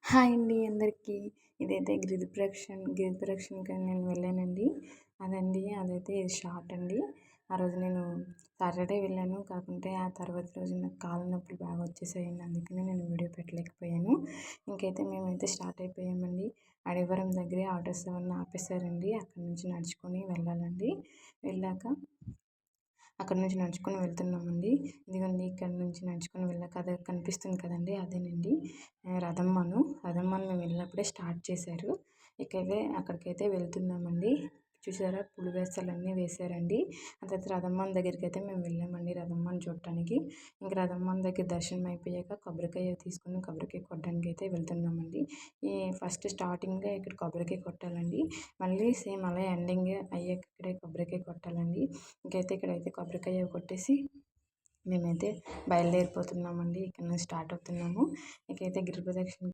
Hi అండి అందరికీ. ఇదైతే గిరి ప్రదక్షిణకని నేను వెళ్ళానండి. అదైతే ఇది షార్ట్ అండి. ఆ రోజు నేను సాటర్డే వెళ్ళాను. కాకుంటే ఆ తర్వాత రోజు నాకు కాళ్ళ నొప్పులు బాగా వచ్చేసాయండి. అందుకనే నేను వీడియో పెట్టలేకపోయాను. ఇంకైతే మేమైతే స్టార్ట్ అయిపోయామండి. అడవివరం దగ్గరే ఆటోస్ అవన్నీ ఆపేశారండి. అక్కడి నుంచి నడుచుకొని వెళ్ళాలండి. వెళ్ళాక అక్కడి నుంచి నడుచుకొని వెళ్తున్నామండి. ఇదిగోండి ఇక్కడ నుంచి నడుచుకొని వెళ్ళాక అదే కనిపిస్తుంది కదండీ! అదేనండి రథమ్మను మేము వెళ్ళినప్పుడే స్టార్ట్ చేశారు. అక్కడికైతే వెళ్తున్నామండి. చూసారా పులివేషాలన్నీ వేశారండి. ఆ తర్వాత రథమ్మన్ దగ్గరికైతే మేము వెళ్ళామండి రథమ్మని చూడటానికి. ఇంక రథమ్మన్ దగ్గర దర్శనం అయిపోయాక కొబ్బరికాయ తీసుకొని కొబ్బరికాయ కొట్టడానికి అయితే వెళ్తున్నామండి. ఫస్ట్ స్టార్టింగ్‌గా ఇక్కడ కొబ్బరికాయ కొట్టాలండి. మళ్ళీ సేమ్ అలాగే ఎండింగ్ అయ్యాక ఇక్కడే కొబ్బరికాయ కొట్టాలండి. ఇక్కడైతే కొబ్బరికాయ కొట్టేసి మేమైతే బయలుదేరిపోతున్నామండి. ఇక్కడ నుంచి స్టార్ట్ అవుతున్నాము. గిరి ప్రదక్షిణ